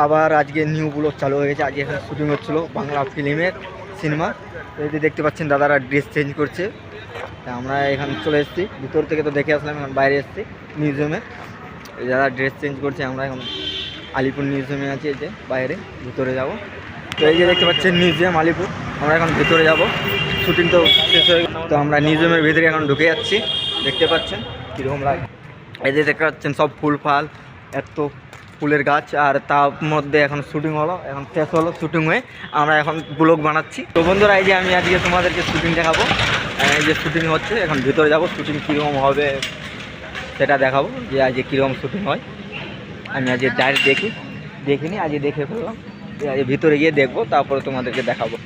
আবার আজকে new blog চালু হয়ে গেছে। আজকে এখানে শুটিং হচ্ছিলো বাংলা ফিল্মের সিনেমা। এই যে দেখতে পাচ্ছেন দাদারা ড্রেস চেঞ্জ করছে। তা আমরা এখানে চলে এসেছি, ভিতর থেকে তো দেখে আসলাম, এখন বাইরে এসেছি মিউজিয়ামে। যারা ড্রেস চেঞ্জ করছে, আমরা এখন আলিপুর মিউজিয়ামে আছি। এই যে বাইরে, ভিতরে যাব। তো এই যে দেখতে পাচ্ছেন মিউজিয়াম আলিপুর, আমরা এখন ভিতরে যাব। শুটিং তো শেষ হয়ে গেল, তো আমরা মিউজিয়ামের ভিতরে এখন ঢুকে যাচ্ছি। দেখতে পাচ্ছেন কীরকম লাগে। এই যে দেখতে পাচ্ছেন সব ফুল ফাল, এত ফুলের গাছ, আর তার মধ্যে এখন শুটিং হলো, এখন শেষ হলো শুটিং হয়ে আমরা এখন ব্লগ বানাচ্ছি। তো বন্ধুরা, এই যে আমি আজকে তোমাদেরকে শুটিং দেখাবো। এই যে শুটিং হচ্ছে, এখন ভিতরে যাব, শুটিং কীরকম হবে সেটা দেখাবো, যে আজকে কীরকম শুটিং হয়। আমি আজকে ডাইরেক্ট দেখিনি, আজকে দেখে ফেললাম। আজকে ভিতরে গিয়ে দেখবো, তারপরে তোমাদেরকে দেখাবো।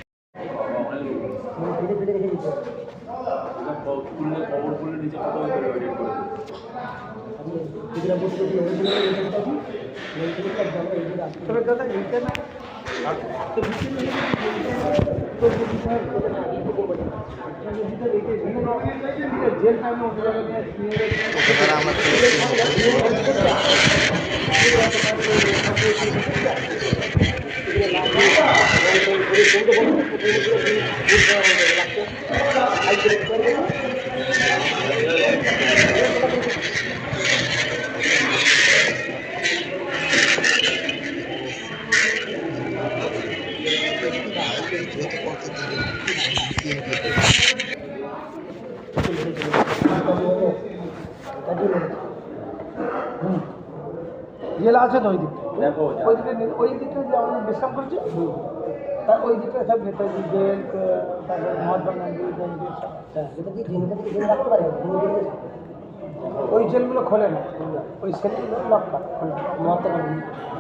জেল আছে তো ওই দিকটা, ওই দিকটা যে আমরা বিশ্রাম করছি, তার ওই দিকটা সব নেতাজি জেল, তারপরে মহাত্মা গান্ধী ওই জেলগুলো খোলে না, ওই সেলগুলো লক করা খোলে, মহাত্মা গান্ধী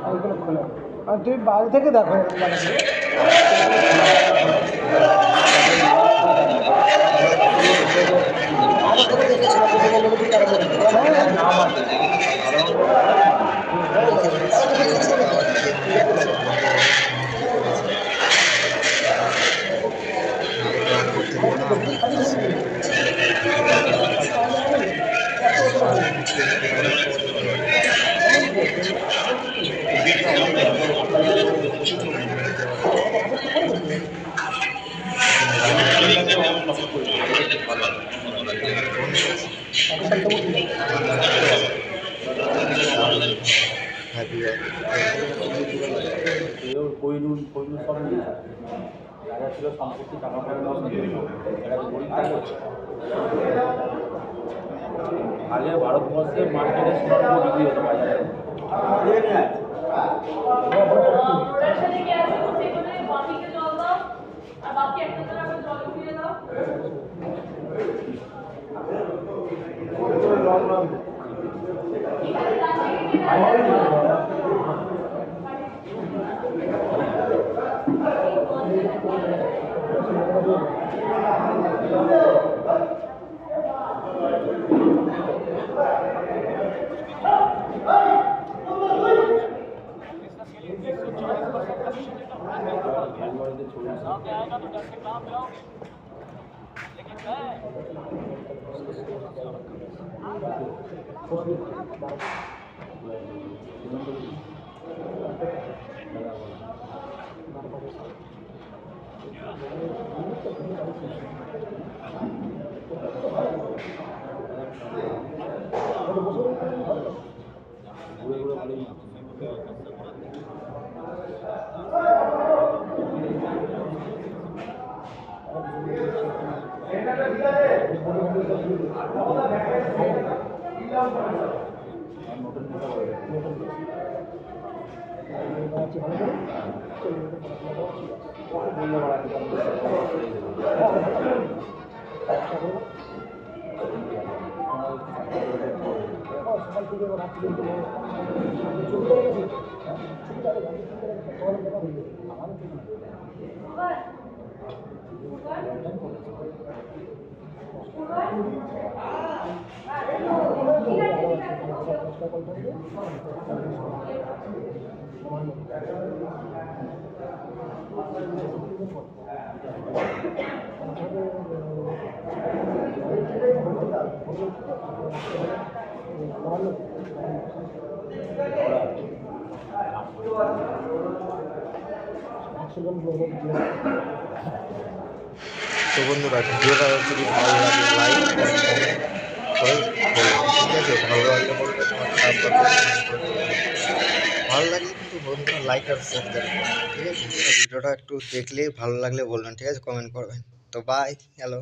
ওইগুলো খোলে না। আর তুমি বাইরে থেকে দেখো, কইরুল সব নিয়েছে, যারা ছিল সম্পত্তি টাকা পয়সা আগে ভারতবর্ষের মার্কেটে সোনার বিক্রি হতো বাজারে। ভালো সেকেন্ড বলবো তো বন্ধুরা ভিডিওটা যদি ভালো লাগে লাইক করে ঠিক আছে, ভালো লাগলে বলবে, তোমার খারাপ লাগলে comment করে বলবে। ভালো লাগলে কিন্তু বন্ধুরা লাইক আর শেয়ার দেবেন, ঠিক আছে। ভিডিওটা একটু দেখলে ভালো লাগলে বলবেন, ঠিক আছে, কমেন্ট করবেন। তো বাই, হ্যালো।